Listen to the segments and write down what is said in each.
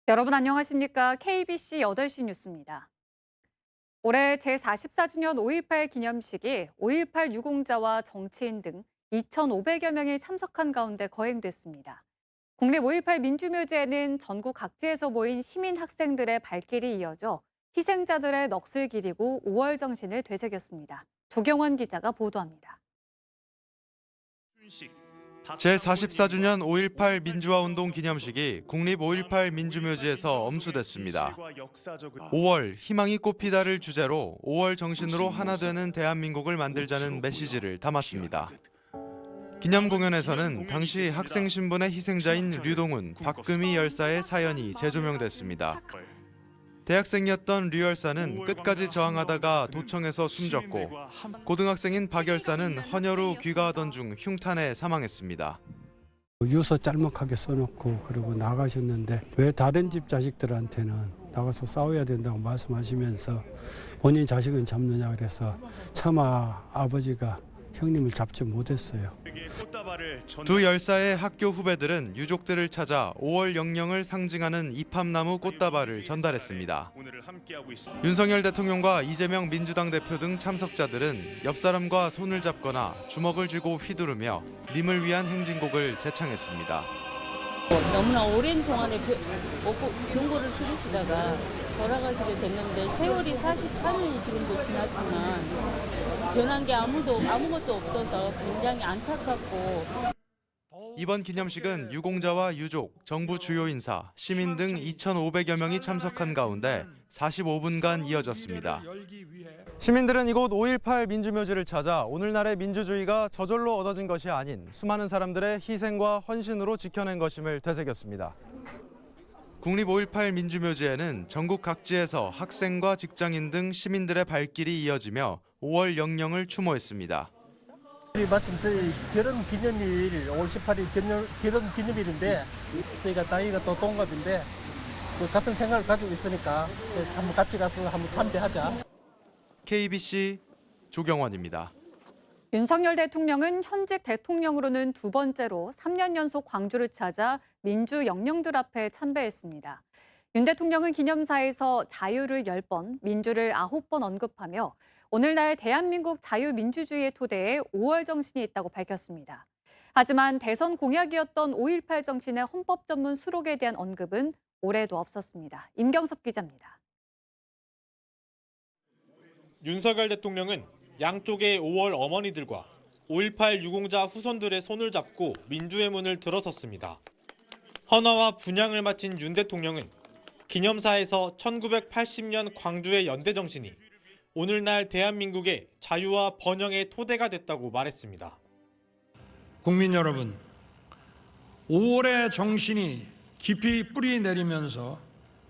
여러분 안녕하십니까? KBC 8시 뉴스입니다. 올해 제44주년 5.18 기념식이 5.18 유공자와 정치인 등 2,500여 명이 참석한 가운데 거행됐습니다. 국립 5.18 민주묘지에는 전국 각지에서 모인 시민 학생들의 발길이 이어져 희생자들의 넋을 기리고 5월 정신을 되새겼습니다. 조경원 기자가 보도합니다. 제44주년 5.18 민주화운동 기념식이 국립 5.18 민주묘지에서 엄수됐습니다. 5월 희망이 꽃피다를 주제로 5월 정신으로 하나 되는 대한민국을 만들자는 메시지를 담았습니다. 기념 공연에서는 당시 학생 신분의 희생자인 류동훈, 박금희 열사의 사연이 재조명됐습니다. 대학생이었던 류 열사는 끝까지 저항하다가 도청에서 숨졌고 고등학생인 박 열사는 헌혈 후 귀가하던 중 흉탄에 사망했습니다. 유서 짤막하게 써놓고 그러고 나가셨는데 왜 다른 집 자식들한테는 나가서 싸워야 된다고 말씀하시면서 본인 자식은 잡느냐 그래서 차마 아버지가 형님을 잡지 못했어요. 두 열사의 학교 후배들은 유족들을 찾아 5월 영령을 상징하는 이팝나무 꽃다발을 전달했습니다. 윤석열 대통령과 이재명 민주당 대표 등 참석자들은 옆 사람과 손을 잡거나 주먹을 쥐고 휘두르며 님을 위한 행진곡을 재창했습니다. 너무나 오랜 동안에 병고를 치르시다가 돌아가시게 됐는데 세월이 44년이 지금도 지났지만 변한 게 아무것도 없어서 굉장히 안타깝고. 이번 기념식은 유공자와 유족, 정부 주요 인사, 시민 등 2,500여 명이 참석한 가운데 45분간 이어졌습니다. 시민들은 이곳 5.18 민주묘지를 찾아 오늘날의 민주주의가 저절로 얻어진 것이 아닌 수많은 사람들의 희생과 헌신으로 지켜낸 것임을 되새겼습니다. 국립 5.18 민주묘지에는 전국 각지에서 학생과 직장인 등 시민들의 발길이 이어지며 5월 영령을 추모했습니다. 마침 저희 결혼 기념일 5월 18일 결혼 기념일인데 저희가 나이가 또 동갑인데 같은 생각을 가지고 있으니까 한번 같이 가서 한번 참배하자. KBC 조경원입니다. 윤석열 대통령은 현직 대통령으로는 두 번째로 3년 연속 광주를 찾아 민주 영령들 앞에 참배했습니다. 윤 대통령은 기념사에서 자유를 10번, 민주를 9번 언급하며 오늘날 대한민국 자유민주주의의 토대에 5월 정신이 있다고 밝혔습니다. 하지만 대선 공약이었던 5.18 정신의 헌법 전문 수록에 대한 언급은 올해도 없었습니다. 임경섭 기자입니다. 윤석열 대통령은 양쪽의 5월 어머니들과 5.18 유공자 후손들의 손을 잡고 민주의 문을 들어섰습니다. 헌화와 분향을 마친 윤 대통령은 기념사에서 1980년 광주의 연대 정신이 오늘날 대한민국의 자유와 번영의 토대가 됐다고 말했습니다. 국민 여러분, 5월의 정신이 깊이 뿌리 내리면서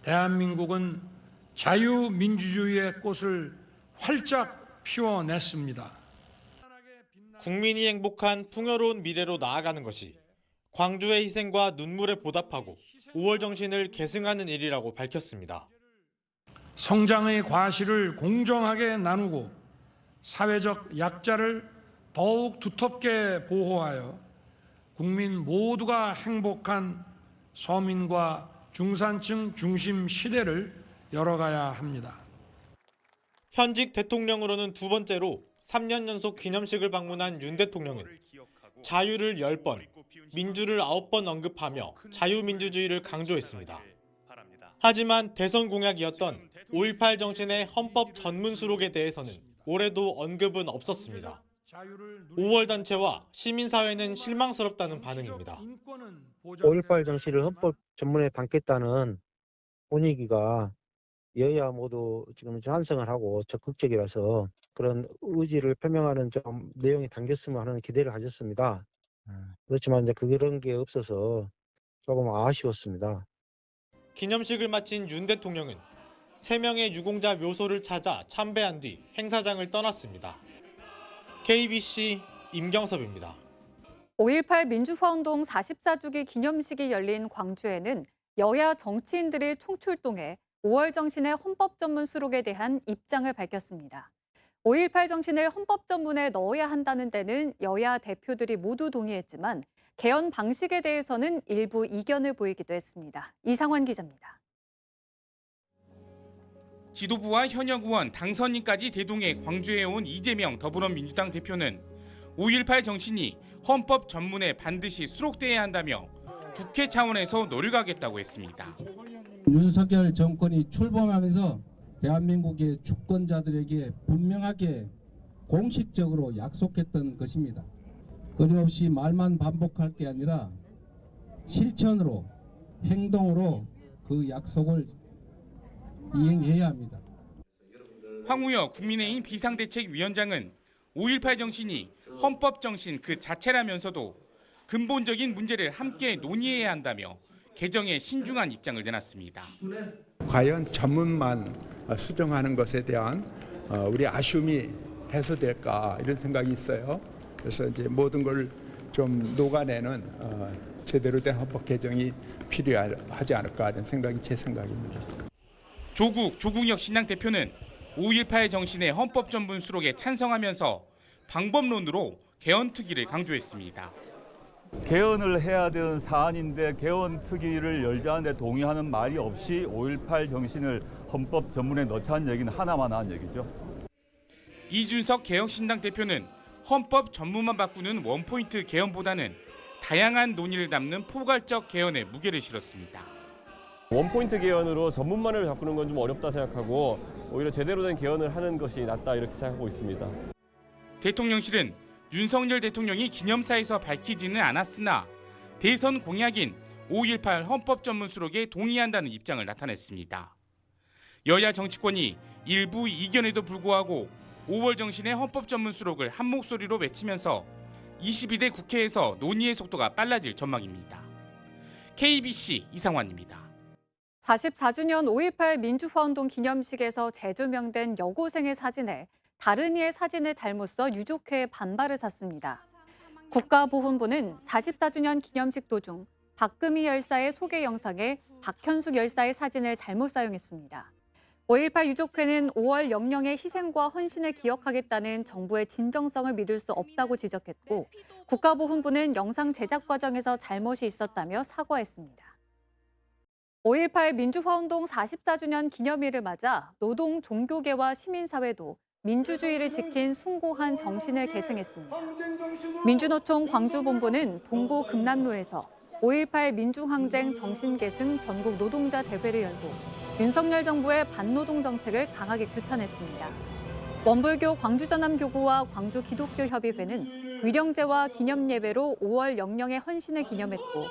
대한민국은 자유민주주의의 꽃을 활짝 피워냈습니다. 국민이 행복한 풍요로운 미래로 나아가는 것이 광주의 희생과 눈물에 보답하고 5월 정신을 계승하는 일이라고 밝혔습니다. 성장의 과실을 공정하게 나누고 사회적 약자를 더욱 두텁게 보호하여 국민 모두가 행복한 서민과 중산층 중심 시대를 열어가야 합니다. 현직 대통령으로는 두 번째로 3년 연속 기념식을 방문한 윤 대통령은 자유를 10번, 민주를 9번 언급하며 자유민주주의를 강조했습니다. 하지만 대선 공약이었던 5.18 정신의 헌법 전문 수록에 대해서는 올해도 언급은 없었습니다. 5월 단체와 시민사회는 실망스럽다는 반응입니다. 5.18 정신을 헌법 전문에 담겠다는 분위기가 여야 모두 지금 찬성을 하고 적극적이라서 그런 의지를 표명하는 좀 내용이 담겼으면 하는 기대를 가졌습니다. 그렇지만 이제 그런 게 없어서 조금 아쉬웠습니다. 기념식을 마친 윤 대통령은 3명의 유공자 묘소를 찾아 참배한 뒤 행사장을 떠났습니다. KBC 임경섭입니다. 5.18 민주화운동 44주기 기념식이 열린 광주에는 여야 정치인들이 총출동해 5월 정신의 헌법 전문 수록에 대한 입장을 밝혔습니다. 5.18 정신을 헌법 전문에 넣어야 한다는 데는 여야 대표들이 모두 동의했지만 개헌 방식에 대해서는 일부 이견을 보이기도 했습니다. 이상환 기자입니다. 지도부와 현역 의원, 당선인까지 대동해 광주해온 이재명 더불어민주당 대표는 5.18 정신이 헌법 전문에 반드시 수록돼야 한다며 국회 차원에서 노력하겠다고 했습니다. 윤석열 정권이 출범하면서 대한민국의 주권자들에게 분명하게 공식적으로 약속했던 것입니다. 끊임없이 말만 반복할 게 아니라 실천으로, 행동으로 그 약속을 이행해야 합니다. 황우여 국민의힘 비상대책위원장은 5.18 정신이 헌법 정신 그 자체라면서도 근본적인 문제를 함께 논의해야 한다며 개정에 신중한 입장을 내놨습니다. 과연 전문만 수정하는 것에 대한 우리 아쉬움이 해소될까 이런 생각이 있어요. 그래서 이제 모든 걸 좀 녹아내는 제대로 된 헌법 개정이 필요하지 않을까 이런 생각이 제 생각입니다. 조국혁 신당 대표는 5.18 정신의 헌법 전문 수록에 찬성하면서 방법론으로 개헌 특위를 강조했습니다. 개헌을 해야 되는 사안인데 개헌 특위를 열자는데 동의하는 말이 없이 5.18 정신을 헌법 전문에 넣자는 얘기는 하나만 한 얘기죠. 이준석 개혁신당 대표는 헌법 전문만 바꾸는 원포인트 개헌보다는 다양한 논의를 담는 포괄적 개헌에 무게를 실었습니다. 원포인트 개헌으로 전문만을 바꾸는 건 좀 어렵다 생각하고 오히려 제대로 된 개헌을 하는 것이 낫다 이렇게 생각하고 있습니다. 대통령실은 윤석열 대통령이 기념사에서 밝히지는 않았으나 대선 공약인 5.18 헌법 전문 수록에 동의한다는 입장을 나타냈습니다. 여야 정치권이 일부 이견에도 불구하고 5월 정신의 헌법 전문 수록을 한 목소리로 외치면서 22대 국회에서 논의의 속도가 빨라질 전망입니다. KBC 이상환입니다. 44주년 5.18 민주화운동 기념식에서 재조명된 여고생의 사진에 다른 이의 사진을 잘못 써 유족회에 반발을 샀습니다. 국가보훈부는 44주년 기념식 도중 박금희 열사의 소개 영상에 박현숙 열사의 사진을 잘못 사용했습니다. 5.18 유족회는 5월 영령의 희생과 헌신을 기억하겠다는 정부의 진정성을 믿을 수 없다고 지적했고, 국가보훈부는 영상 제작 과정에서 잘못이 있었다며 사과했습니다. 5.18 민주화운동 44주년 기념일을 맞아 노동, 종교계와 시민사회도 민주주의를 지킨 숭고한 정신을 계승했습니다. 민주노총 광주본부는 동구 금남로에서 5.18 민주항쟁 정신계승 전국 노동자 대회를 열고 윤석열 정부의 반노동 정책을 강하게 규탄했습니다. 원불교 광주전남교구와 광주기독교협의회는 위령제와 기념예배로 5월 영령의 헌신을 기념했고,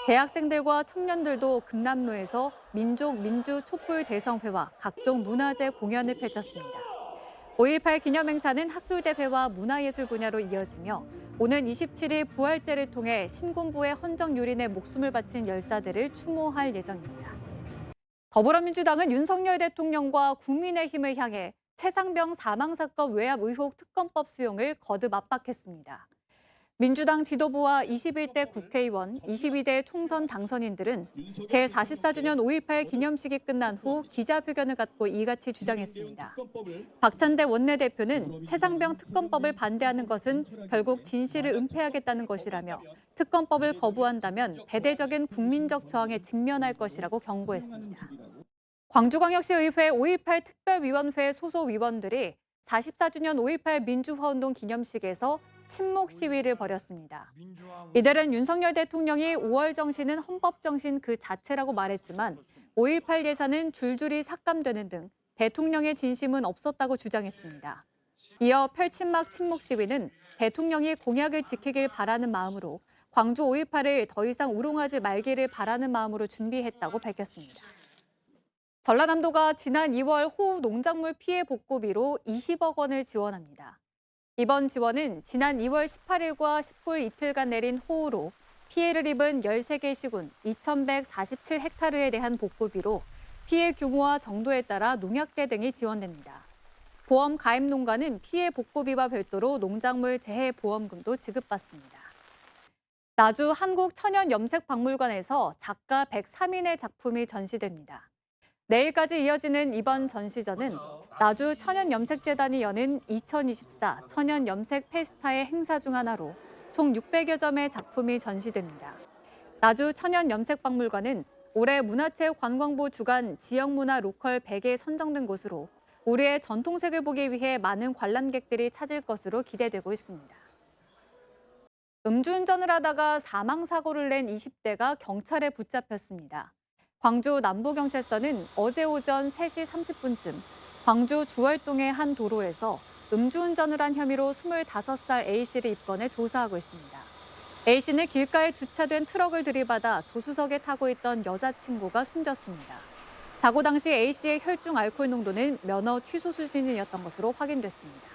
대학생들과 청년들도 금남로에서 민족 민주 촛불 대성회와 각종 문화재 공연을 펼쳤습니다. 5.18 기념행사는 학술대회와 문화예술 분야로 이어지며 오는 27일 부활제를 통해 신군부의 헌정유린에 목숨을 바친 열사들을 추모할 예정입니다. 더불어민주당은 윤석열 대통령과 국민의힘을 향해 최상병 사망사건 외압 의혹 특검법 수용을 거듭 압박했습니다. 민주당 지도부와 21대 국회의원, 22대 총선 당선인들은 제44주년 5.18 기념식이 끝난 후 기자회견을 갖고 이같이 주장했습니다. 박찬대 원내대표는 최상병 특검법을 반대하는 것은 결국 진실을 은폐하겠다는 것이라며 특검법을 거부한다면 대대적인 국민적 저항에 직면할 것이라고 경고했습니다. 광주광역시의회 5.18 특별위원회 소속 위원들이 44주년 5.18 민주화운동 기념식에서 침묵 시위를 벌였습니다. 이들은 윤석열 대통령이 5월 정신은 헌법 정신 그 자체라고 말했지만 5.18 예산은 줄줄이 삭감되는 등 대통령의 진심은 없었다고 주장했습니다. 이어 펼친막 침묵 시위는 대통령이 공약을 지키길 바라는 마음으로 광주 5.18을 더 이상 우롱하지 말기를 바라는 마음으로 준비했다고 밝혔습니다. 전라남도가 지난 2월 호우 농작물 피해 복구비로 20억 원을 지원합니다. 이번 지원은 지난 2월 18일과 19일 이틀간 내린 호우로 피해를 입은 13개 시군 2,147헥타르에 대한 복구비로 피해 규모와 정도에 따라 농약대 등이 지원됩니다. 보험 가입 농가는 피해 복구비와 별도로 농작물 재해 보험금도 지급받습니다. 나주 한국천연염색박물관에서 작가 103인의 작품이 전시됩니다. 내일까지 이어지는 이번 전시전은 나주 천연염색재단이 여는 2024 천연염색 페스타의 행사 중 하나로 총 600여 점의 작품이 전시됩니다. 나주 천연염색박물관은 올해 문화체육관광부 주간 지역문화 로컬 100에 선정된 곳으로 우리의 전통색을 보기 위해 많은 관람객들이 찾을 것으로 기대되고 있습니다. 음주운전을 하다가 사망사고를 낸 20대가 경찰에 붙잡혔습니다. 광주 남부경찰서는 어제 오전 3시 30분쯤 광주 주월동의 한 도로에서 음주운전을 한 혐의로 25살 A씨를 입건해 조사하고 있습니다. A씨는 길가에 주차된 트럭을 들이받아 조수석에 타고 있던 여자친구가 숨졌습니다. 사고 당시 A씨의 혈중 알코올 농도는 면허 취소 수준이었던 것으로 확인됐습니다.